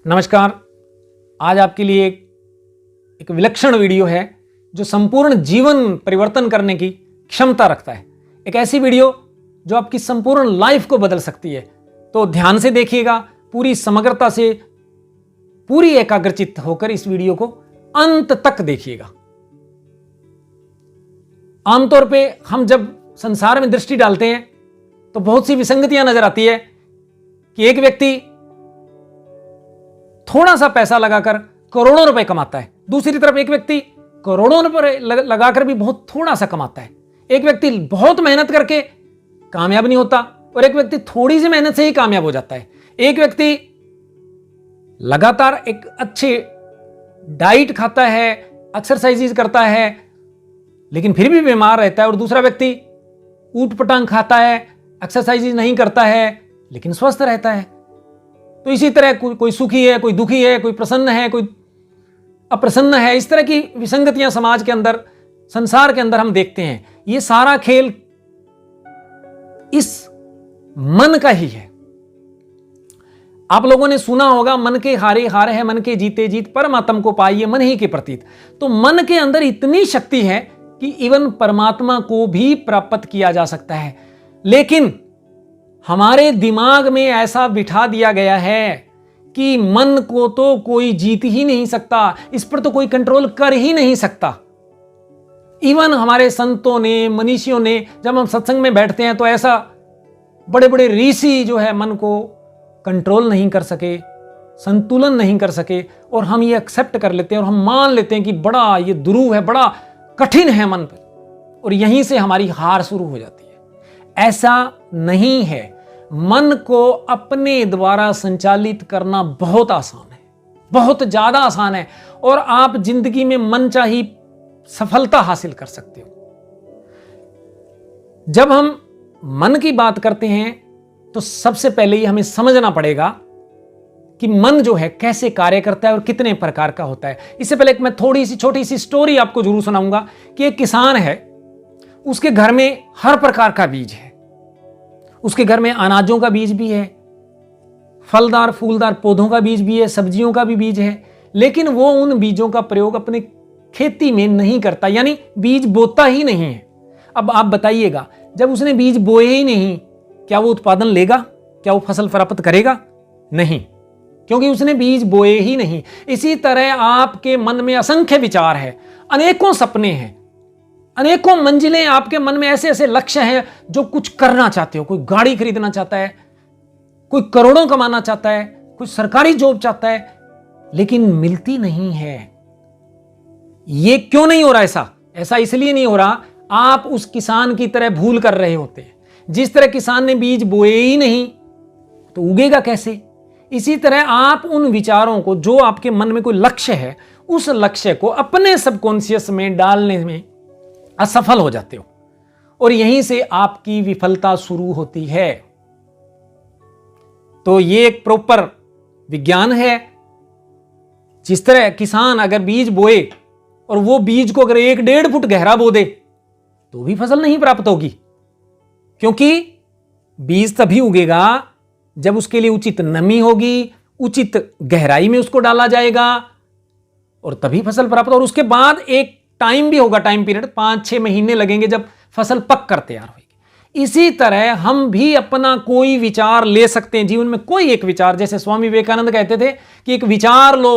नमस्कार। आज आपके लिए एक विलक्षण वीडियो है जो संपूर्ण जीवन परिवर्तन करने की क्षमता रखता है। एक ऐसी वीडियो जो आपकी संपूर्ण लाइफ को बदल सकती है। तो ध्यान से देखिएगा, पूरी समग्रता से, पूरी एकाग्रचित्त होकर इस वीडियो को अंत तक देखिएगा। आमतौर पे हम जब संसार में दृष्टि डालते हैं तो बहुत सी विसंगतियां नजर आती है कि एक व्यक्ति थोड़ा सा पैसा लगाकर करोड़ों रुपए कमाता है, दूसरी तरफ एक व्यक्ति करोड़ों रुपए लगाकर भी बहुत थोड़ा सा कमाता है। एक व्यक्ति बहुत मेहनत करके कामयाब नहीं होता और एक व्यक्ति थोड़ी सी मेहनत से ही कामयाब हो जाता है। एक व्यक्ति लगातार एक अच्छे डाइट खाता है, एक्सरसाइजेज करता है, लेकिन फिर भी बीमार रहता है, और दूसरा व्यक्ति ऊट पटांग खाता है, एक्सरसाइजेज नहीं करता है, लेकिन स्वस्थ रहता है। तो इसी तरह कोई सुखी है, कोई दुखी है, कोई प्रसन्न है, कोई अप्रसन्न है। इस तरह की विसंगतियां समाज के अंदर, संसार के अंदर हम देखते हैं। ये सारा खेल इस मन का ही है। आप लोगों ने सुना होगा, मन के हारे हार है, मन के जीते जीत, परमात्मा को पाइए मन ही के प्रतीत। तो मन के अंदर इतनी शक्ति है कि इवन परमात्मा को भी प्राप्त किया जा सकता है। लेकिन हमारे दिमाग में ऐसा बिठा दिया गया है कि मन को तो कोई जीत ही नहीं सकता, इस पर तो कोई कंट्रोल कर ही नहीं सकता। इवन हमारे संतों ने, मनीषियों ने, जब हम सत्संग में बैठते हैं तो ऐसा बड़े बड़े ऋषि जो है मन को कंट्रोल नहीं कर सके, संतुलन नहीं कर सके, और हम ये एक्सेप्ट कर लेते हैं और हम मान लेते हैं कि बड़ा ये दुरूह है, बड़ा कठिन है मन पर, और यहीं से हमारी हार शुरू हो जाती है। ऐसा नहीं है। मन को अपने द्वारा संचालित करना बहुत आसान है, बहुत ज्यादा आसान है, और आप जिंदगी में मनचाही सफलता हासिल कर सकते हो। जब हम मन की बात करते हैं तो सबसे पहले ही हमें समझना पड़ेगा कि मन जो है कैसे कार्य करता है और कितने प्रकार का होता है। इससे पहले मैं थोड़ी सी छोटी सी स्टोरी आपको जरूर सुनाऊंगा कि एक किसान है, उसके घर में हर प्रकार का बीज है। उसके घर में अनाजों का बीज भी है, फलदार फूलदार पौधों का बीज भी है, सब्जियों का भी बीज है, लेकिन वो उन बीजों का प्रयोग अपने खेती में नहीं करता, यानी बीज बोता ही नहीं है। अब आप बताइएगा, जब उसने बीज बोए ही नहीं, क्या वो उत्पादन लेगा? क्या वो फसल प्राप्त करेगा? नहीं, क्योंकि उसने बीज बोए ही नहीं। इसी तरह आपके मन में असंख्य विचार है, अनेकों सपने हैं, अनेकों मंजिलें आपके मन में, ऐसे ऐसे लक्ष्य हैं जो कुछ करना चाहते हो। कोई गाड़ी खरीदना चाहता है, कोई करोड़ों कमाना चाहता है, कोई सरकारी जॉब चाहता है, लेकिन मिलती नहीं है। ये क्यों नहीं हो रहा? ऐसा इसलिए नहीं हो रहा, आप उस किसान की तरह भूल कर रहे होते हैं। जिस तरह किसान ने बीज बोए ही नहीं तो उगेगा कैसे? इसी तरह आप उन विचारों को, जो आपके मन में कोई लक्ष्य है, उस लक्ष्य को अपने सबकॉन्शियस में डालने में असफल हो जाते हो, और यहीं से आपकी विफलता शुरू होती है। तो ये एक प्रॉपर विज्ञान है। जिस तरह किसान अगर बीज बोए और वो बीज को अगर 1-1.5 फुट गहरा बो दे तो भी फसल नहीं प्राप्त होगी, क्योंकि बीज तभी उगेगा जब उसके लिए उचित नमी होगी, उचित गहराई में उसको डाला जाएगा, और तभी फसल प्राप्त। और उसके बाद एक टाइम भी होगा, टाइम पीरियड 5-6 महीने लगेंगे जब फसल पक कर तैयार होगी। इसी तरह हम भी अपना कोई विचार ले सकते हैं जीवन में, कोई एक विचार। जैसे स्वामी विवेकानंद कहते थे कि एक विचार लो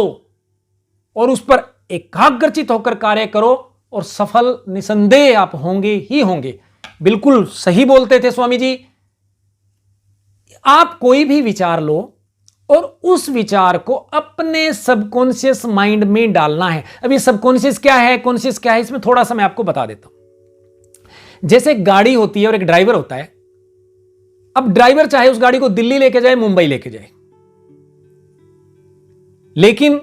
और उस पर एकाग्रचित होकर कार्य करो, और सफल निसंदेह आप होंगे ही होंगे। बिल्कुल सही बोलते थे स्वामी जी। आप कोई भी विचार लो और उस विचार को अपने सबकॉन्शियस माइंड में डालना है। अब ये सबकॉन्शियस क्या है, कॉन्शियस क्या है, इसमें थोड़ा सा मैं आपको बता देता हूं। जैसे एक गाड़ी होती है और एक ड्राइवर होता है। अब ड्राइवर चाहे उस गाड़ी को दिल्ली लेके जाए, मुंबई लेके जाए, लेकिन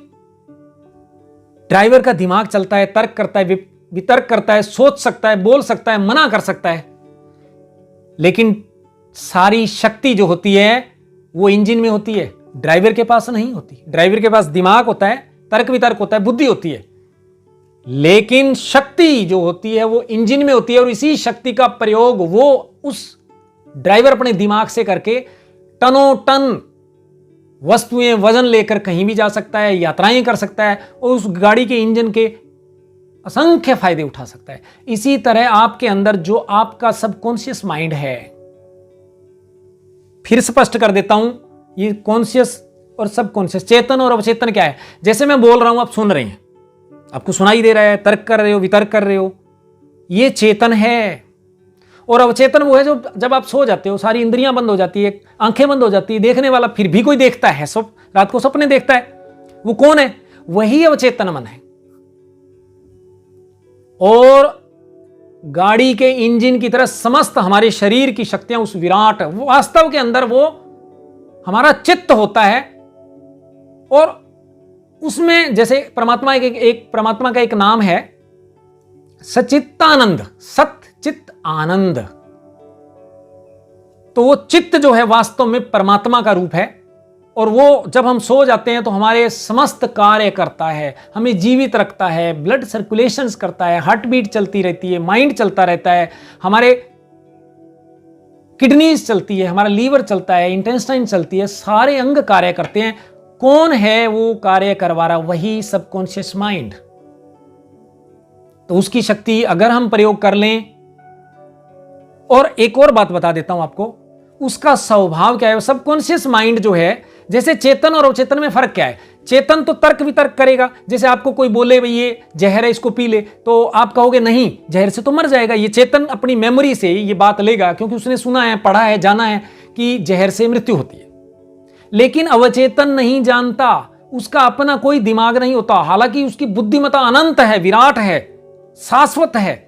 ड्राइवर का दिमाग चलता है, तर्क करता है, वितर्क करता है, सोच सकता है, बोल सकता है, मना कर सकता है, लेकिन सारी शक्ति जो होती है वो इंजन में होती है, ड्राइवर के पास नहीं होती। ड्राइवर के पास दिमाग होता है, तर्क वितर्क होता है, बुद्धि होती है, लेकिन शक्ति जो होती है वो इंजन में होती है। और इसी शक्ति का प्रयोग वो उस ड्राइवर अपने दिमाग से करके टनों टन वस्तुएं वजन लेकर कहीं भी जा सकता है, यात्राएं कर सकता है और उस गाड़ी के इंजन के असंख्य फायदे उठा सकता है। इसी तरह आपके अंदर जो आपका सबकॉन्शियस माइंड है, फिर स्पष्ट कर देता हूं, ये कॉन्शियस और सबकॉन्शियस, चेतन और अवचेतन क्या है। जैसे मैं बोल रहा हूं, आप सुन रहे हैं, आपको सुनाई दे रहा है, तर्क कर रहे हो, वितर्क कर रहे हो, ये चेतन है। और अवचेतन वो है जो जब आप सो जाते हो, सारी इंद्रियां बंद हो जाती है, आंखें बंद हो जाती है, देखने वाला फिर भी कोई देखता है, सब रात को सपने देखता है, वो कौन है? वही अवचेतन मन है। और गाड़ी के इंजन की तरह समस्त हमारे शरीर की शक्तियां उस विराट, वास्तव के अंदर वो हमारा चित्त होता है। और उसमें जैसे परमात्मा परमात्मा का एक नाम है सचित्तानंद, सत चित्त आनंद। तो वो चित्त जो है वास्तव में परमात्मा का रूप है। और वो जब हम सो जाते हैं तो हमारे समस्त कार्य करता है, हमें जीवित रखता है, ब्लड सर्कुलेशंस करता है, हार्ट बीट चलती रहती है, माइंड चलता रहता है, हमारे किडनीज चलती है, हमारा लीवर चलता है, इंटेस्टाइन चलती है, सारे अंग कार्य करते हैं। कौन है वो कार्य करवा रहा? वही सबकॉन्शियस माइंड। तो उसकी शक्ति अगर हम प्रयोग कर लें, और एक और बात बता देता हूं आपको, उसका स्वभाव क्या है। सबकॉन्शियस माइंड जो है, जैसे चेतन और अवचेतन में फर्क क्या है? चेतन तो तर्क वितर्क करेगा। जैसे आपको कोई बोले भाई ये जहर है, इसको पी ले, तो आप कहोगे नहीं, जहर से तो मर जाएगा। ये चेतन अपनी मेमोरी से ये बात लेगा, क्योंकि उसने सुना है, पढ़ा है, जाना है कि जहर से मृत्यु होती है। लेकिन अवचेतन नहीं जानता, उसका अपना कोई दिमाग नहीं होता, हालांकि उसकी बुद्धिमत्ता अनंत है, विराट है, शाश्वत है।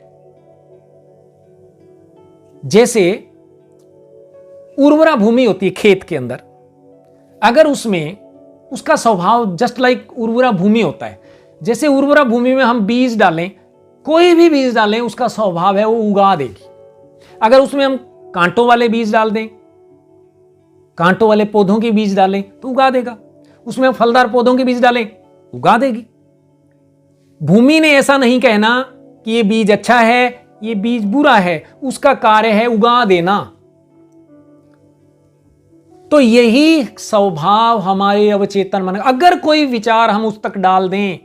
जैसे उर्वरा भूमि होती है खेत के अंदर, अगर उसमें उसका स्वभाव जस्ट लाइक उर्वरा भूमि होता है। जैसे उर्वरा भूमि में हम बीज डालें, कोई भी बीज डालें, उसका स्वभाव है वो उगा देगी। अगर उसमें हम कांटों वाले बीज डाल दें, कांटों वाले पौधों के बीज डालें तो उगा देगा। उसमें हम फलदार पौधों के बीज डालें, उगा देगी। भूमि ने ऐसा नहीं कहना कि ये बीज अच्छा है, ये बीज बुरा है, उसका कार्य है उगा देना। तो यही स्वभाव हमारे अवचेतन मन, अगर कोई विचार हम उस तक डाल दें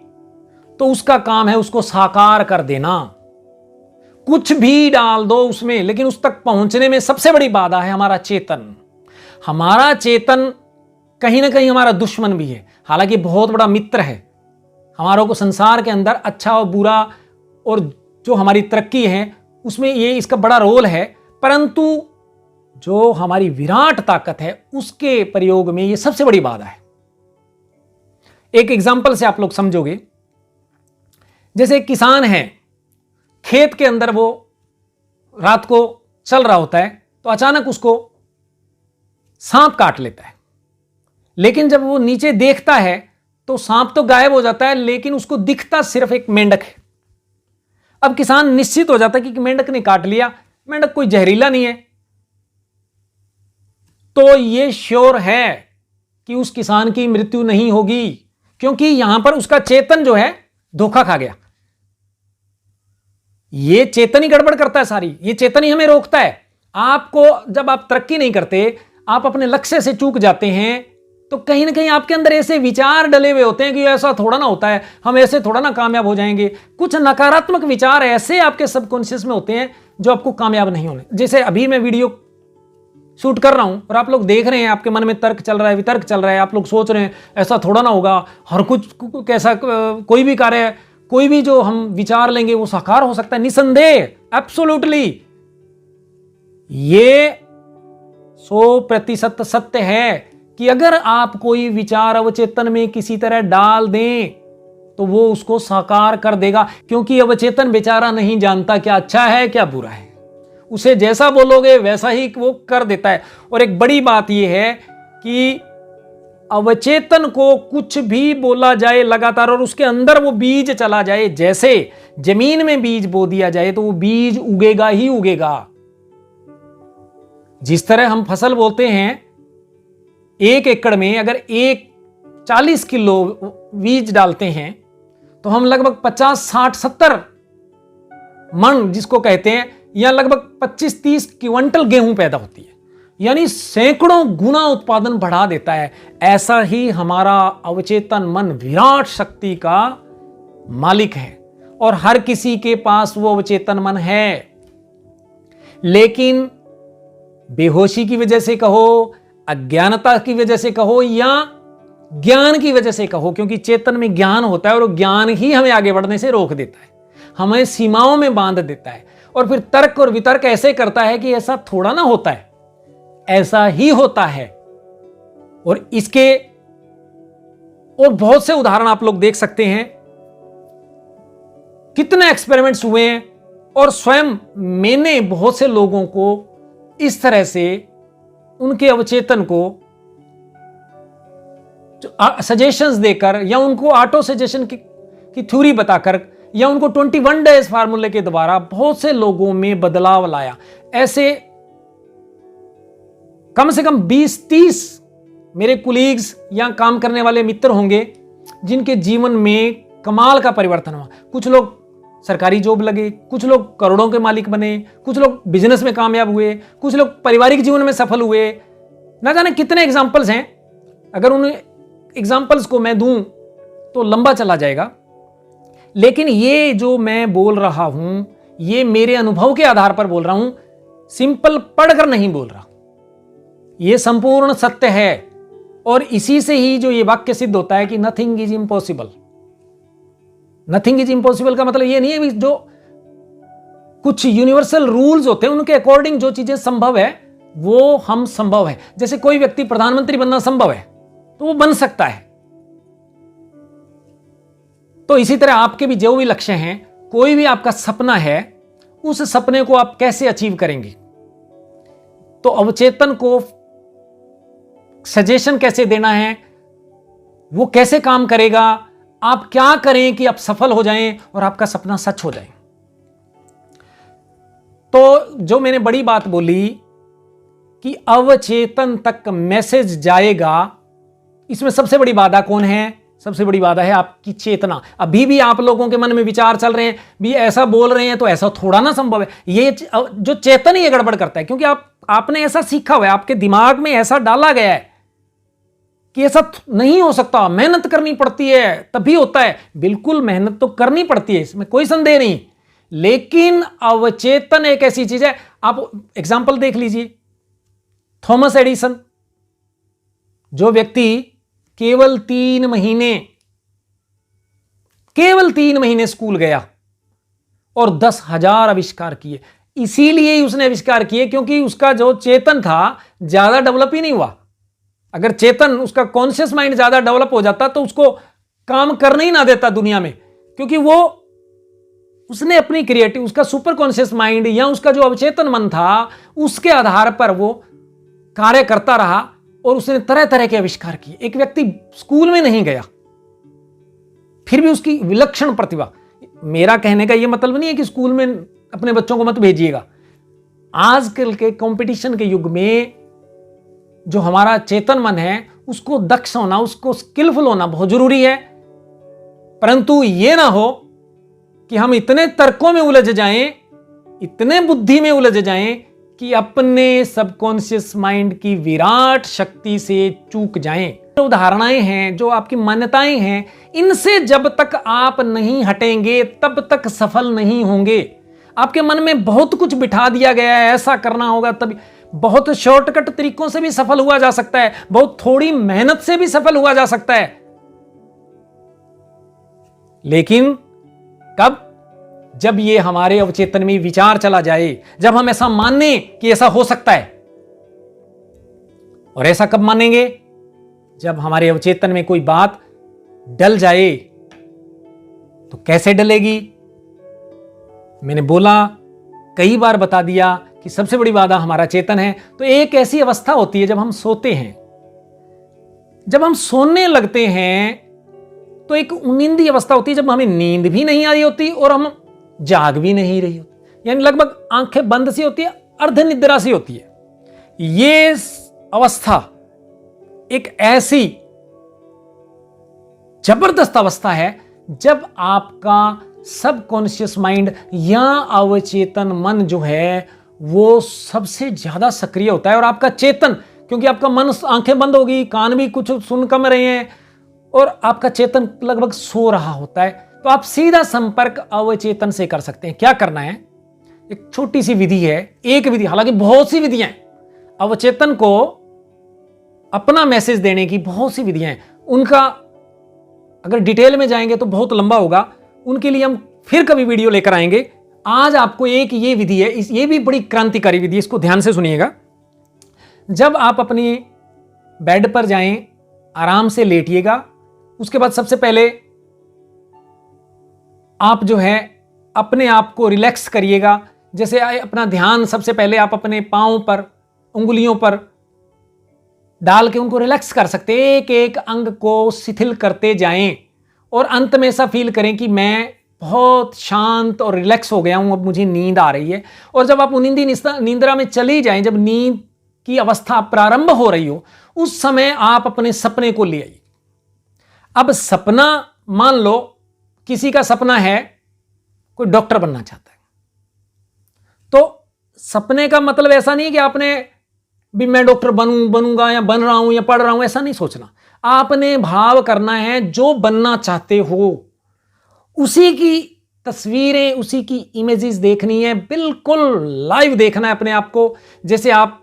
तो उसका काम है उसको साकार कर देना। कुछ भी डाल दो उसमें, लेकिन उस तक पहुंचने में सबसे बड़ी बाधा है हमारा चेतन। हमारा चेतन कहीं ना कहीं हमारा दुश्मन भी है, हालांकि बहुत बड़ा मित्र है। हमारों को संसार के अंदर अच्छा और बुरा और जो हमारी तरक्की है उसमें ये इसका बड़ा रोल है, परंतु जो हमारी विराट ताकत है उसके प्रयोग में ये सबसे बड़ी बाधा है। एक एग्जांपल से आप लोग समझोगे। जैसे एक किसान है, खेत के अंदर वो रात को चल रहा होता है, तो अचानक उसको सांप काट लेता है। लेकिन जब वो नीचे देखता है तो सांप तो गायब हो जाता है, लेकिन उसको दिखता सिर्फ एक मेंढक है। अब किसान निश्चित हो जाता है कि मेंढक ने काट लिया, मेंढक कोई जहरीला नहीं है। तो ये श्योर है कि उस किसान की मृत्यु नहीं होगी, क्योंकि यहां पर उसका चेतन जो है धोखा खा गया। ये चेतन ही गड़बड़ करता है सारी, ये चेतन ही हमें रोकता है। आपको जब आप तरक्की नहीं करते, आप अपने लक्ष्य से चूक जाते हैं, तो कहीं ना कहीं आपके अंदर ऐसे विचार डले हुए होते हैं कि ऐसा थोड़ा ना होता है, हम ऐसे थोड़ा ना कामयाब हो जाएंगे। कुछ नकारात्मक विचार ऐसे आपके सबकॉन्शियस में होते हैं जो आपको कामयाब नहीं होने। जैसे अभी मैं वीडियो शूट कर रहा हूं और आप लोग देख रहे हैं, आपके मन में तर्क चल रहा है, वितर्क चल रहा है, आप लोग सोच रहे हैं ऐसा थोड़ा ना होगा, हर कुछ कैसा, कोई भी कार्य, कोई भी जो हम विचार लेंगे वो साकार हो सकता है। निसंदेह, एब्सोल्युटली ये 100% सत्य है कि अगर आप कोई विचार अवचेतन में किसी तरह डाल दें तो वो उसको साकार कर देगा, क्योंकि अवचेतन बेचारा नहीं जानता क्या अच्छा है क्या बुरा है। उसे जैसा बोलोगे वैसा ही वो कर देता है। और एक बड़ी बात यह है कि अवचेतन को कुछ भी बोला जाए लगातार और उसके अंदर वो बीज चला जाए, जैसे जमीन में बीज बो दिया जाए तो वो बीज उगेगा ही उगेगा। जिस तरह हम फसल बोते हैं, 1 एकड़ में अगर 40 किलो बीज डालते हैं तो हम लगभग 50, 60, 70 मन जिसको कहते हैं, या लगभग 25-30 क्विंटल गेहूं पैदा होती है। यानी सैकड़ों गुना उत्पादन बढ़ा देता है। ऐसा ही हमारा अवचेतन मन विराट शक्ति का मालिक है और हर किसी के पास वो अवचेतन मन है। लेकिन बेहोशी की वजह से कहो, अज्ञानता की वजह से कहो या ज्ञान की वजह से कहो, क्योंकि चेतन में ज्ञान होता है और ज्ञान ही हमें आगे बढ़ने से रोक देता है, हमें सीमाओं में बांध देता है और फिर तर्क और वितर्क ऐसे करता है कि ऐसा थोड़ा ना होता है, ऐसा ही होता है। और इसके और बहुत से उदाहरण आप लोग देख सकते हैं। कितने एक्सपेरिमेंट्स हुए हैं और स्वयं मैंने बहुत से लोगों को इस तरह से उनके अवचेतन को सजेशंस देकर या उनको ऑटो सजेशन की थ्योरी बताकर या उनको 21 डेज फार्मूले के द्वारा बहुत से लोगों में बदलाव लाया। ऐसे कम से कम 20-30 मेरे कुलीग्स या काम करने वाले मित्र होंगे जिनके जीवन में कमाल का परिवर्तन हुआ। कुछ लोग सरकारी जॉब लगे, कुछ लोग करोड़ों के मालिक बने, कुछ लोग बिजनेस में कामयाब हुए, कुछ लोग पारिवारिक जीवन में सफल हुए। ना जाने कितने एग्जाम्पल्स हैं। अगर उन एग्जाम्पल्स को मैं दूं तो लंबा चला जाएगा, लेकिन ये जो मैं बोल रहा हूं ये मेरे अनुभव के आधार पर बोल रहा हूं, सिंपल पढ़कर नहीं बोल रहा। ये संपूर्ण सत्य है और इसी से ही जो ये वाक्य सिद्ध होता है कि nothing is impossible. Nothing is impossible का मतलब ये नहीं है जो कुछ यूनिवर्सल रूल्स होते हैं उनके अकॉर्डिंग जो चीजें संभव है वो हम संभव है। जैसे कोई व्यक्ति प्रधानमंत्री बनना संभव है तो वो बन सकता है। तो इसी तरह आपके भी जो भी लक्ष्य हैं, कोई भी आपका सपना है, उस सपने को आप कैसे अचीव करेंगे। तो अवचेतन को सजेशन कैसे देना है, वो कैसे काम करेगा, आप क्या करें कि आप सफल हो जाएं और आपका सपना सच हो जाए। तो जो मैंने बड़ी बात बोली कि अवचेतन तक मैसेज जाएगा, इसमें सबसे बड़ी बाधा कौन है? सबसे बड़ी बाधा है आपकी चेतना। अभी भी आप लोगों के मन में विचार चल रहे हैं, भी ऐसा बोल रहे हैं तो ऐसा थोड़ा ना संभव है। ये जो चेतन ही गड़बड़ करता है, क्योंकि आपने ऐसा सीखा हुआ है, आपके दिमाग में ऐसा डाला गया है कि ऐसा नहीं हो सकता, मेहनत करनी पड़ती है तभी होता है। बिल्कुल मेहनत तो करनी पड़ती है, इसमें कोई संदेह नहीं, लेकिन अवचेतन एक ऐसी चीज है। आप एग्जाम्पल देख लीजिए, थॉमस एडिसन, जो व्यक्ति केवल 3 महीने स्कूल गया और 10,000 आविष्कार किए। इसीलिए उसने आविष्कार किए क्योंकि उसका जो चेतन था ज्यादा डेवलप ही नहीं हुआ। अगर चेतन, उसका कॉन्शियस माइंड ज्यादा डेवलप हो जाता तो उसको काम करने ही ना देता दुनिया में, क्योंकि वो उसने अपनी क्रिएटिव, उसका सुपर कॉन्शियस माइंड या उसका जो अवचेतन मन था उसके आधार पर वो कार्य करता रहा और उसने तरह तरह के आविष्कार किए। एक व्यक्ति स्कूल में नहीं गया, फिर भी उसकी विलक्षण प्रतिभा। मेरा कहने का यह मतलब नहीं है कि स्कूल में अपने बच्चों को मत भेजिएगा। आजकल के कंपटीशन के युग में जो हमारा चेतन मन है उसको दक्ष होना, उसको स्किलफुल होना बहुत जरूरी है। परंतु यह ना हो कि हम इतने तर्कों में उलझ जाएं, इतने बुद्धि में उलझ जाएं कि अपने सबकॉन्शियस माइंड की विराट शक्ति से चूक जाएं। जो उदाहरणाएं हैं, जो आपकी मान्यताएं हैं, इनसे जब तक आप नहीं हटेंगे तब तक सफल नहीं होंगे। आपके मन में बहुत कुछ बिठा दिया गया है, ऐसा करना होगा तभी। बहुत शॉर्टकट तरीकों से भी सफल हुआ जा सकता है, बहुत थोड़ी मेहनत से भी सफल हुआ जा सकता है, लेकिन कब? जब ये हमारे अवचेतन में विचार चला जाए, जब हम ऐसा माने कि ऐसा हो सकता है। और ऐसा कब मानेंगे? जब हमारे अवचेतन में कोई बात डल जाए। तो कैसे डलेगी? मैंने बोला, कई बार बता दिया कि सबसे बड़ी बाधा हमारा चेतन है। तो एक ऐसी अवस्था होती है जब हम सोते हैं, जब हम सोने लगते हैं तो एक नींदी अवस्था होती है जब हमें नींद भी नहीं आ रही होती और हम जाग भी नहीं रही होती, यानी लगभग आंखें बंद सी होती है, अर्ध निद्रा सी होती है। ये अवस्था एक ऐसी जबरदस्त अवस्था है जब आपका सबकॉन्शियस माइंड या अवचेतन मन जो है वो सबसे ज्यादा सक्रिय होता है। और आपका चेतन, क्योंकि आपका मन, आंखें बंद होगी, कान भी कुछ सुन कम रहे हैं और आपका चेतन लगभग सो रहा होता है, तो आप सीधा संपर्क अवचेतन से कर सकते हैं। क्या करना है, एक छोटी सी विधि है, एक विधि, हालांकि बहुत सी विधियां हैं। अवचेतन को अपना मैसेज देने की बहुत सी विधियां हैं, उनका अगर डिटेल में जाएंगे तो बहुत लंबा होगा, उनके लिए हम फिर कभी वीडियो लेकर आएंगे। आज आपको एक ये विधि है, ये भी बड़ी क्रांतिकारी विधि है, इसको ध्यान से सुनिएगा। जब आप अपनी बेड पर जाएं, आराम से लेटिएगा। उसके बाद सबसे पहले आप जो है अपने आप को रिलैक्स करिएगा। जैसे अपना ध्यान सबसे पहले आप अपने पांव पर, उंगलियों पर डाल के उनको रिलैक्स कर सकते हैं। एक एक अंग को शिथिल करते जाएं और अंत में ऐसा फील करें कि मैं बहुत शांत और रिलैक्स हो गया हूं, अब मुझे नींद आ रही है। और जब आप नींदरा में चली जाएं, जब नींद की अवस्था प्रारंभ हो रही हो, उस समय आप अपने सपने को ले आइए। अब सपना, मान लो किसी का सपना है कोई डॉक्टर बनना चाहता है, तो सपने का मतलब ऐसा नहीं कि आपने भी मैं डॉक्टर बनूंगा या बन रहा हूं या पढ़ रहा हूं, ऐसा नहीं सोचना। आपने भाव करना है जो बनना चाहते हो, उसी की तस्वीरें, उसी की इमेजेस देखनी है, बिल्कुल लाइव देखना है अपने आप को। जैसे आप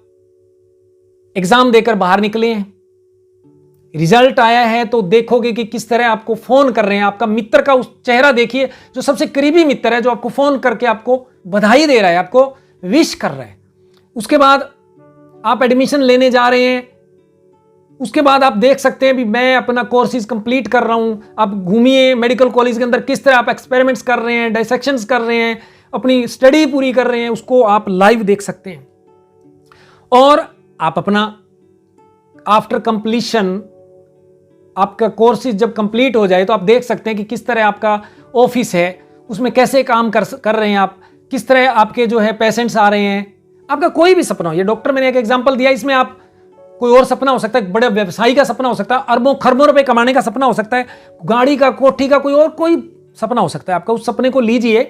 एग्जाम देकर बाहर निकले हैं, रिजल्ट आया है, तो देखोगे कि किस तरह आपको फोन कर रहे हैं। आपका मित्र का उस चेहरा देखिए, जो सबसे करीबी मित्र है, जो आपको फोन करके आपको बधाई दे रहा है, आपको विश कर रहा है। उसके बाद आप एडमिशन लेने जा रहे हैं, उसके बाद आप देख सकते हैं भी मैं अपना कोर्सेज कंप्लीट कर रहा हूं। आप घूमिए मेडिकल कॉलेज के अंदर, किस तरह आप एक्सपेरिमेंट्स कर रहे हैं, डाइसेक्शंस कर रहे हैं, अपनी स्टडी पूरी कर रहे हैं, उसको आप लाइव देख सकते हैं। और आप अपना आफ्टर कंप्लीशन, आपका कोर्सेज जब कंप्लीट हो जाए, तो आप देख सकते हैं कि किस तरह आपका ऑफिस है, उसमें कैसे काम कर रहे हैं आप, किस तरह आपके जो है पेशेंट्स आ रहे हैं। आपका कोई भी सपना हो, ये डॉक्टर मैंने एक एग्जांपल दिया, इसमें आप कोई और सपना हो सकता है, बड़े व्यवसायी का सपना हो सकता है, अरबों खरबों रुपए कमाने का सपना हो सकता है, गाड़ी का, कोठी का, कोई सपना हो सकता है आपका। उस सपने को लीजिए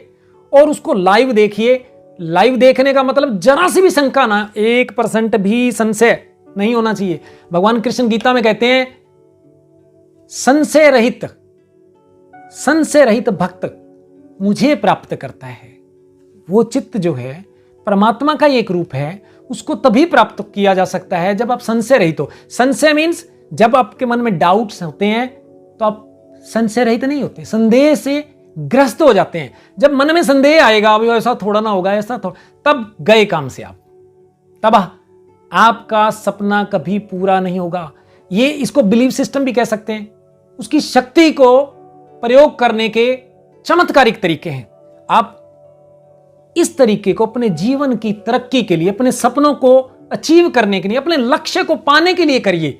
और उसको लाइव देखिए। लाइव देखने का मतलब जरा सी भी शंका ना, 1% भी संशय नहीं होना चाहिए। भगवान कृष्ण गीता में कहते हैं, संशय रहित भक्त मुझे प्राप्त करता है। वो चित्त जो है परमात्मा का एक रूप है, उसको तभी प्राप्त किया जा सकता है जब आप संशय रहित हो। संशय मीन्स जब आपके मन में डाउट्स होते हैं तो आप संशय रहित नहीं होते, संदेह से ग्रस्त हो जाते हैं। जब मन में संदेह आएगा, अभी ऐसा थोड़ा ना होगा, ऐसा थोड़ा, तब गए काम से आप, तब आपका सपना कभी पूरा नहीं होगा। ये इसको बिलीव सिस्टम भी कह सकते हैं। उसकी शक्ति को प्रयोग करने के चमत्कारिक तरीके हैं। आप इस तरीके को अपने जीवन की तरक्की के लिए, अपने सपनों को अचीव करने के लिए, अपने लक्ष्य को पाने के लिए करिए।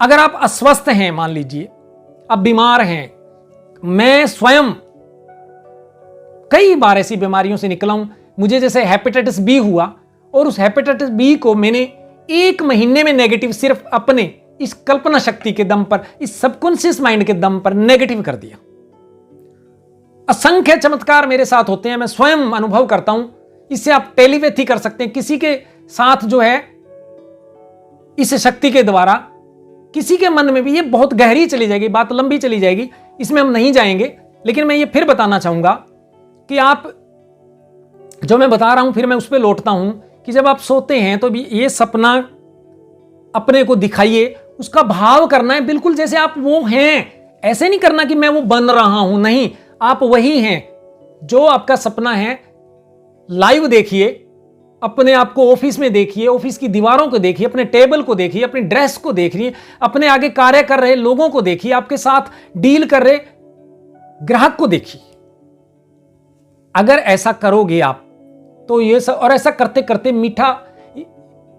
अगर आप अस्वस्थ हैं, मान लीजिए आप बीमार हैं, मैं स्वयं कई बार ऐसी बीमारियों से निकला हूं। मुझे जैसे हेपेटाइटिस बी हुआ, और उस हेपेटाइटिस बी को मैंने 1 महीने में नेगेटिव, सिर्फ अपने इस कल्पना शक्ति के दम पर, इस सबकॉन्शियस माइंड के दम पर नेगेटिव कर दिया। असंख्य चमत्कार मेरे साथ होते हैं, मैं स्वयं अनुभव करता हूं। इससे आप टेलीपैथी कर सकते हैं किसी के साथ, जो है इस शक्ति के द्वारा किसी के मन में भी। ये बहुत गहरी चली जाएगी, बात लंबी चली जाएगी, इसमें हम नहीं जाएंगे। लेकिन मैं ये फिर बताना चाहूंगा कि आप, जो मैं बता रहा हूं, फिर मैं उस पर लौटता हूं कि जब आप सोते हैं तो भी ये सपना अपने को दिखाइए, उसका भाव करना है बिल्कुल जैसे आप वो हैं। ऐसे नहीं करना कि मैं वो बन रहा हूं, नहीं, आप वही हैं जो आपका सपना है। लाइव देखिए, अपने आप को ऑफिस में देखिए, ऑफिस की दीवारों को देखिए, अपने टेबल को देखिए, अपनी ड्रेस को देखिए, अपने आगे कार्य कर रहे लोगों को देखिए, आपके साथ डील कर रहे ग्राहक को देखिए। अगर ऐसा करोगे आप तो ये सब, और ऐसा करते करते मीठा,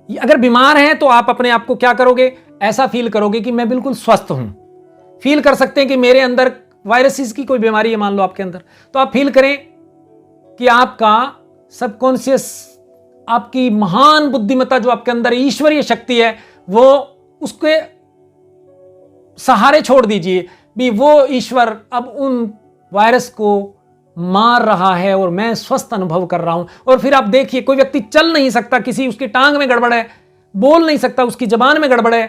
अगर बीमार हैं तो आप अपने आप को क्या करोगे, ऐसा फील करोगे कि मैं बिल्कुल स्वस्थ हूं। फील कर सकते हैं कि मेरे अंदर वायरसेस की कोई बीमारी है, मान लो आपके अंदर, तो आप फील करें कि आपका सबकॉन्शियस, आपकी महान बुद्धिमत्ता जो आपके अंदर ईश्वरीय शक्ति है, वो उसके सहारे छोड़ दीजिए भी। वो ईश्वर अब उन वायरस को मार रहा है और मैं स्वस्थ अनुभव कर रहा हूं। और फिर आप देखिए, कोई व्यक्ति चल नहीं सकता, किसी उसकी टांग में गड़बड़ है, बोल नहीं सकता, उसकी जबान में गड़बड़ है,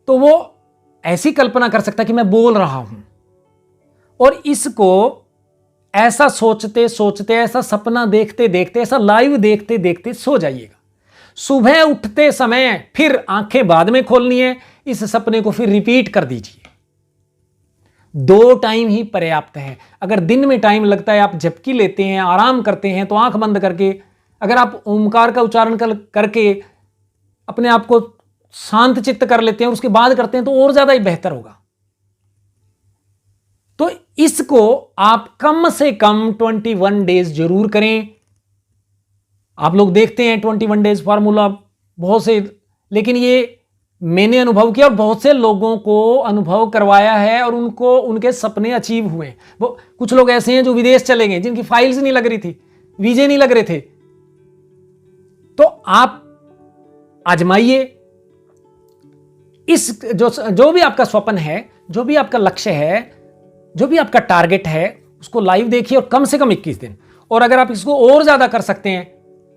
तो वो ऐसी कल्पना कर सकता है कि मैं बोल रहा हूं। और इसको ऐसा सोचते सोचते, ऐसा सपना देखते देखते, ऐसा लाइव देखते देखते सो जाइएगा। सुबह उठते समय फिर आंखें बाद में खोलनी है, इस सपने को फिर रिपीट कर दीजिए। 2 टाइम ही पर्याप्त है। अगर दिन में टाइम लगता है, आप झपकी लेते हैं, आराम करते हैं, तो आंख बंद करके अगर आप ओमकार का उच्चारण करके अपने आप को शांत चित्त कर लेते हैं और उसके बाद करते हैं, तो और ज्यादा ही बेहतर होगा। तो इसको आप कम से कम 21 डेज जरूर करें। आप लोग देखते हैं 21 डेज फार्मूला बहुत से, लेकिन ये मैंने अनुभव किया और बहुत से लोगों को अनुभव करवाया है और उनको उनके सपने अचीव हुए। वो कुछ लोग ऐसे हैं जो विदेश चले गए, जिनकी फाइल्स नहीं लग रही थी, वीजे नहीं लग रहे थे। तो आप आजमाइए। इस जो भी आपका स्वप्न है, जो भी आपका लक्ष्य है, जो भी आपका टारगेट है, उसको लाइव देखिए और कम से कम 21 दिन। और अगर आप इसको और ज्यादा कर सकते हैं,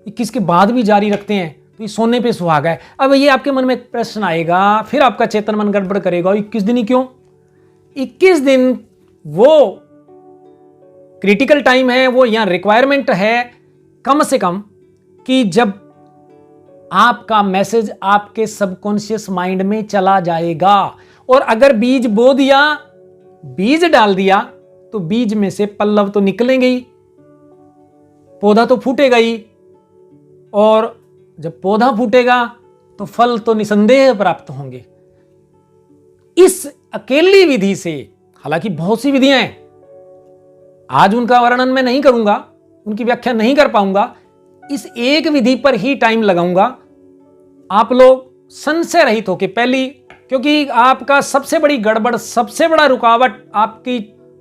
21 के बाद भी जारी रखते हैं, तो ये सोने पे सुहागा है। अब ये आपके मन में एक प्रश्न आएगा, फिर आपका चेतन मन गड़बड़ करेगा, 21 दिन ही क्यों? 21 दिन वो क्रिटिकल टाइम है, वो यहां रिक्वायरमेंट है कम से कम, कि जब आपका मैसेज आपके सबकॉन्शियस माइंड में चला जाएगा। और अगर बीज बो दिया, बीज डाल दिया, तो बीज में से पल्लव तो निकलेंगे ही, पौधा तो फूटेगा ही, और जब पौधा फूटेगा तो फल तो निसंदेह प्राप्त होंगे। इस अकेली विधि से, हालांकि बहुत सी विधियां हैं, आज उनका वर्णन मैं नहीं करूंगा, उनकी व्याख्या नहीं कर पाऊंगा, इस एक विधि पर ही टाइम लगाऊंगा। आप लोग संशय रहित होकर पहली, क्योंकि आपका सबसे बड़ी गड़बड़, सबसे बड़ा रुकावट आपकी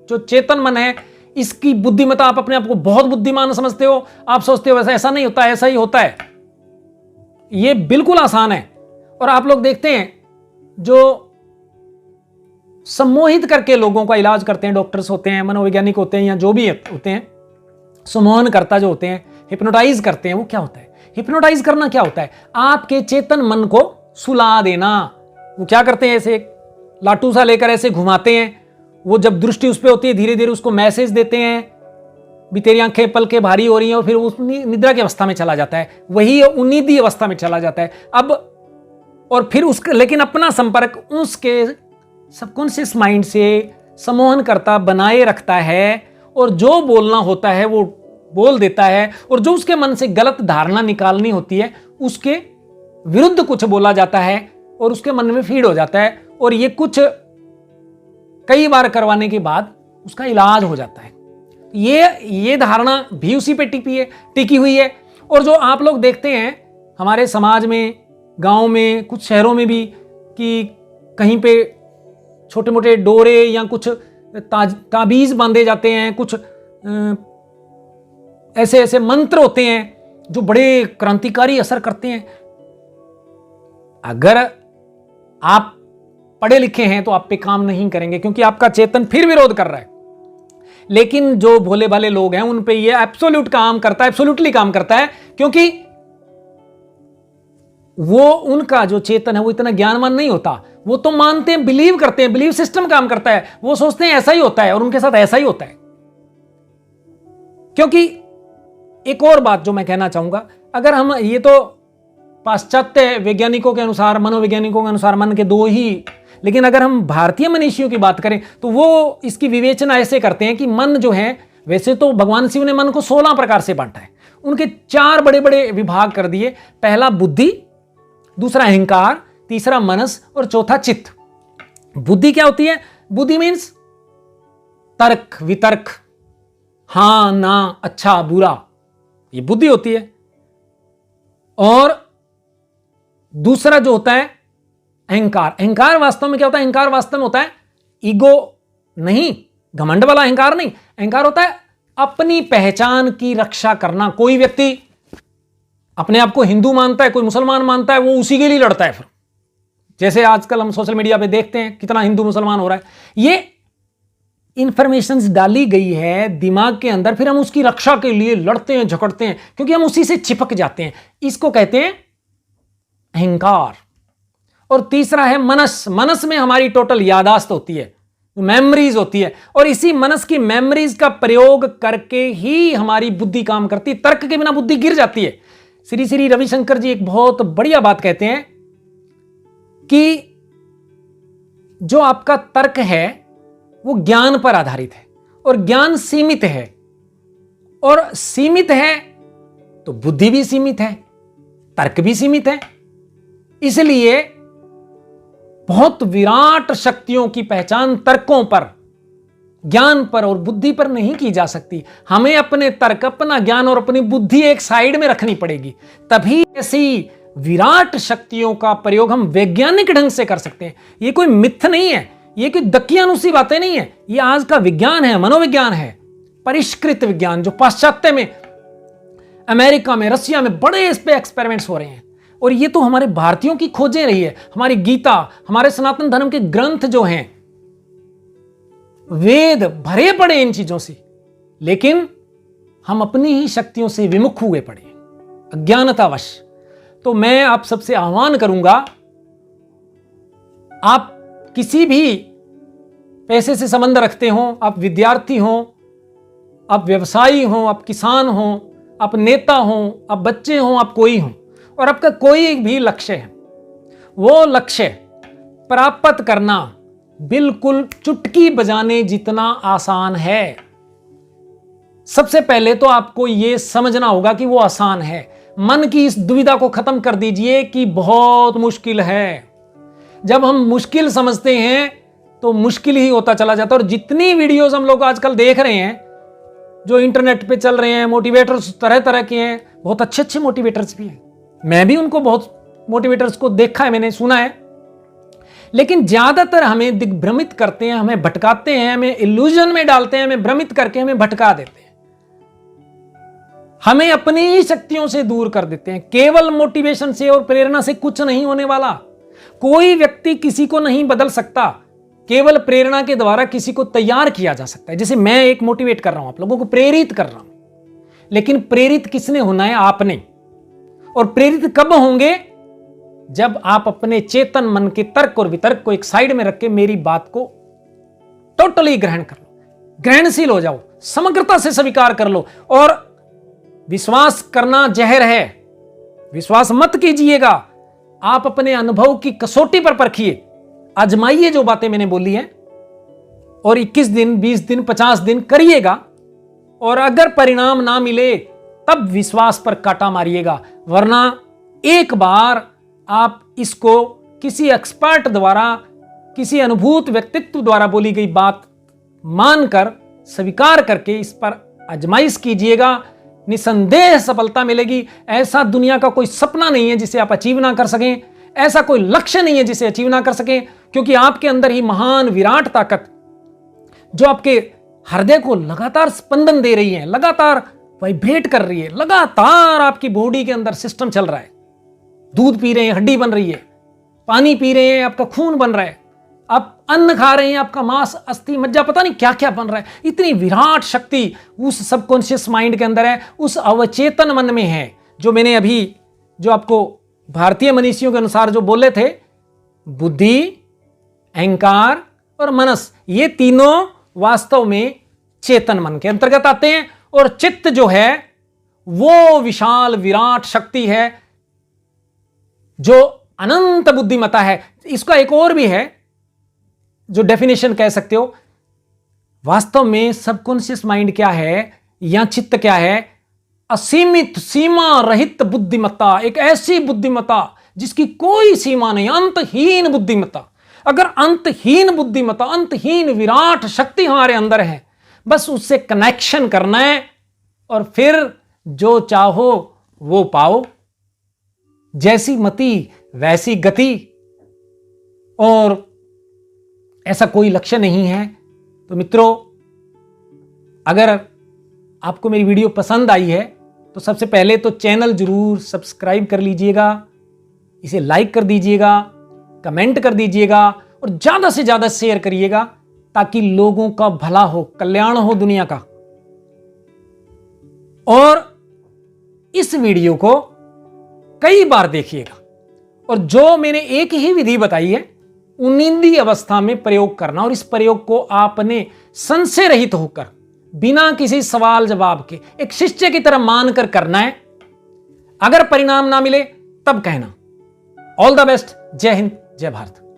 जो चेतन मन है, इसकी बुद्धिमत्ता, आप अपने आप को बहुत बुद्धिमान समझते हो, आप सोचते हो वैसा, ऐसा नहीं होता, ऐसा ही होता है। ये बिल्कुल आसान है। और आप लोग देखते हैं जो सम्मोहित करके लोगों का इलाज करते हैं, डॉक्टर्स होते हैं, मनोवैज्ञानिक होते हैं, या जो भी होते हैं, सम्मोहन करता जो होते हैं, हिप्नोटाइज करते हैं, वो क्या होता है? हिप्नोटाइज करना क्या होता है? आपके चेतन मन को सुला देना। वो क्या करते हैं, ऐसे लाटू सा लेकर ऐसे घुमाते हैं, वो जब दृष्टि उस पर होती है, धीरे धीरे उसको मैसेज देते हैं भी तेरी आंखें पल के भारी हो रही हैं, और फिर उस निद्रा की अवस्था में चला जाता है, वही उन्नीदी अवस्था में चला जाता है। अब और फिर उसके, लेकिन अपना संपर्क उसके सबकॉन्शियस माइंड से सम्मोहन करता बनाए रखता है, और जो बोलना होता है वो बोल देता है, और जो उसके मन से गलत धारणा निकालनी होती है उसके विरुद्ध कुछ बोला जाता है और उसके मन में फीड हो जाता है, और ये कुछ कई बार करवाने के बाद उसका इलाज हो जाता है। ये धारणा भी उसी पे टिकी हुई है। और जो आप लोग देखते हैं हमारे समाज में, गांव में, कुछ शहरों में भी, कि कहीं पे छोटे मोटे डोरे या कुछ ताबीज बांधे जाते हैं, कुछ ऐसे ऐसे मंत्र होते हैं जो बड़े क्रांतिकारी असर करते हैं। अगर आप पढ़े लिखे हैं तो आप पे काम नहीं करेंगे, क्योंकि आपका चेतन फिर विरोध कर रहा है। लेकिन जो भोले भाले लोग हैं उन पे ये एब्सोल्यूट काम करता है, एब्सोल्यूटली काम करता है, क्योंकि वो उनका जो चेतन है वो इतना ज्ञानवान नहीं होता। वो तो मानते हैं, बिलीव करते हैं, बिलीव सिस्टम काम करता है, वो सोचते हैं ऐसा ही होता है, और उनके साथ ऐसा ही होता है। क्योंकि एक और बात जो मैं कहना चाहूंगा, अगर हम, ये तो पाश्चात्य वैज्ञानिकों के अनुसार, मनोवैज्ञानिकों के अनुसार मन के 2 ही, लेकिन अगर हम भारतीय मनीषियों की बात करें तो वो इसकी विवेचना ऐसे करते हैं कि मन जो है, वैसे तो भगवान शिव ने मन को 16 प्रकार से बांटा है, उनके 4 बड़े बड़े विभाग कर दिए। पहला बुद्धि, दूसरा अहंकार, तीसरा मनस, और चौथा चित्त। बुद्धि क्या होती है? बुद्धि मीन्स तर्क, वितर्क, हां ना, अच्छा बुरा, ये बुद्धि होती है। और दूसरा जो होता है अहंकार। अहंकार वास्तव में क्या होता है? अहंकार वास्तव में होता है ईगो नहीं, घमंड वाला अहंकार नहीं। अहंकार होता है अपनी पहचान की रक्षा करना। कोई व्यक्ति अपने आप को हिंदू मानता है, कोई मुसलमान मानता है, वो उसी के लिए लड़ता है। फिर जैसे आजकल हम सोशल मीडिया पे देखते हैं कितना हिंदू मुसलमान हो रहा है। ये इंफॉर्मेशंस डाली गई है दिमाग के अंदर, फिर हम उसकी रक्षा के लिए लड़ते हैं, झगड़ते हैं, क्योंकि हम उसी से चिपक जाते हैं। इसको कहते हैं अहंकार। और तीसरा है मनस। मनस में हमारी टोटल यादाश्त होती है, मेमोरीज होती है, और इसी मनस की मेमोरीज का प्रयोग करके ही हमारी बुद्धि काम करती है। तर्क के बिना बुद्धि गिर जाती है। श्री श्री रविशंकर जी एक बहुत बढ़िया बात कहते हैं कि जो आपका तर्क है वो ज्ञान पर आधारित है, और ज्ञान सीमित है, और सीमित है तो बुद्धि भी सीमित है, तर्क भी सीमित है। इसलिए बहुत विराट शक्तियों की पहचान तर्कों पर, ज्ञान पर और बुद्धि पर नहीं की जा सकती। हमें अपने तर्क, अपना ज्ञान और अपनी बुद्धि एक साइड में रखनी पड़ेगी, तभी ऐसी विराट शक्तियों का प्रयोग हम वैज्ञानिक ढंग से कर सकते हैं। ये कोई मिथ नहीं है, ये कोई दकियानुसी बातें नहीं है, ये आज का विज्ञान है, मनोविज्ञान है, परिष्कृत विज्ञान, जो पाश्चात्य में, अमेरिका में, रसिया में बड़े इस पे एक्सपेरिमेंट्स हो रहे हैं। और ये तो हमारे भारतीयों की खोजें रही है। हमारी गीता, हमारे सनातन धर्म के ग्रंथ जो हैं, वेद भरे पड़े इन चीजों से, लेकिन हम अपनी ही शक्तियों से विमुख हुए पड़े, अज्ञानतावश। तो मैं आप सबसे आह्वान करूंगा, आप किसी भी पैसे से संबंध रखते हो, आप विद्यार्थी हो, आप व्यवसायी हो, आप किसान हो, आप नेता हो, आप बच्चे हो, आप कोई हो, और आपका कोई भी लक्ष्य है, वो लक्ष्य प्राप्त करना बिल्कुल चुटकी बजाने जितना आसान है। सबसे पहले तो आपको यह समझना होगा कि वो आसान है। मन की इस दुविधा को खत्म कर दीजिए कि बहुत मुश्किल है। जब हम मुश्किल समझते हैं तो मुश्किल ही होता चला जाता है। और जितनी वीडियोस हम लोग आजकल देख रहे हैं, जो इंटरनेट पे चल रहे हैं, मोटिवेटर्स तरह तरह के हैं, बहुत अच्छे अच्छे मोटिवेटर्स भी हैं, मैं भी उनको बहुत मोटिवेटर्स को देखा है, मैंने सुना है, लेकिन ज्यादातर हमें दिग्भ्रमित करते हैं, हमें भटकाते हैं, हमें इल्यूजन में डालते हैं, हमें भ्रमित करके हमें भटका देते हैं, हमें अपनी ही शक्तियों से दूर कर देते हैं। केवल मोटिवेशन से और प्रेरणा से कुछ नहीं होने वाला। कोई व्यक्ति किसी को नहीं बदल सकता, केवल प्रेरणा के द्वारा किसी को तैयार किया जा सकता है। जैसे मैं एक मोटिवेट कर रहा हूं, आप लोगों को प्रेरित कर रहा हूं, लेकिन प्रेरित किसने होना है? आपने। और प्रेरित कब होंगे? जब आप अपने चेतन मन के तर्क और वितर्क को एक साइड में रख के मेरी बात को टोटली ग्रहण कर लो, ग्रहणशील हो जाओ, समग्रता से स्वीकार कर लो। और विश्वास करना जहर है, विश्वास मत कीजिएगा। आप अपने अनुभव की कसौटी पर परखिए, आजमाइए जो बातें मैंने बोली हैं, और 21 दिन, 20 दिन, 50 दिन करिएगा, और अगर परिणाम ना मिले तब विश्वास पर कांटा मारिएगा। वरना एक बार आप इसको किसी एक्सपर्ट द्वारा, किसी अनुभूत व्यक्तित्व द्वारा बोली गई बात मानकर, स्वीकार करके इस पर आजमाइश कीजिएगा, निसंदेह सफलता मिलेगी। ऐसा दुनिया का कोई सपना नहीं है जिसे आप अचीव ना कर सकें, ऐसा कोई लक्ष्य नहीं है जिसे अचीव ना कर सकें, क्योंकि आपके अंदर ही महान विराट ताकत, जो आपके हृदय को लगातार स्पंदन दे रही है, लगातार वाइब्रेट कर रही है, लगातार आपकी बॉडी के अंदर सिस्टम चल रहा है। दूध पी रहे हैं, हड्डी बन रही है, पानी पी रहे हैं, आपका खून बन रहा है, आप अन्न खा रहे हैं, आपका मांस, अस्थि, मज्जा, पता नहीं क्या क्या बन रहा है। इतनी विराट शक्ति उस सबकॉन्शियस माइंड के अंदर है, उस अवचेतन मन में है, जो मैंने अभी, जो आपको भारतीय मनीषियों के अनुसार जो बोले थे, बुद्धि, अहंकार और मनस, ये तीनों वास्तव में चेतन मन के अंतर्गत आते हैं। और चित्त जो है वो विशाल विराट शक्ति है, जो अनंत बुद्धिमता है। इसका एक और भी है जो डेफिनेशन कह सकते हो। वास्तव में सबकॉन्शियस माइंड क्या है या चित्त क्या है? असीमित, सीमा रहित बुद्धिमत्ता, एक ऐसी बुद्धिमत्ता जिसकी कोई सीमा नहीं, अंतहीन बुद्धिमत्ता। अगर अंतहीन बुद्धिमत्ता, अंतहीन विराट शक्ति हमारे अंदर है, बस उससे कनेक्शन करना है और फिर जो चाहो वो पाओ, जैसी मति वैसी गति। और ऐसा कोई लक्ष्य नहीं है। तो मित्रों, अगर आपको मेरी वीडियो पसंद आई है तो सबसे पहले तो चैनल जरूर सब्सक्राइब कर लीजिएगा, इसे लाइक कर दीजिएगा, कमेंट कर दीजिएगा और ज्यादा से ज्यादा शेयर करिएगा, ताकि लोगों का भला हो, कल्याण हो दुनिया का। और इस वीडियो को कई बार देखिएगा, और जो मैंने एक ही विधि बताई है उन्नींदी अवस्था में प्रयोग करना, और इस प्रयोग को आपने संशय रहित होकर बिना किसी सवाल जवाब के एक शिष्य की तरह मानकर करना है। अगर परिणाम ना मिले तब कहना। All the best. जय हिंद, जय भारत।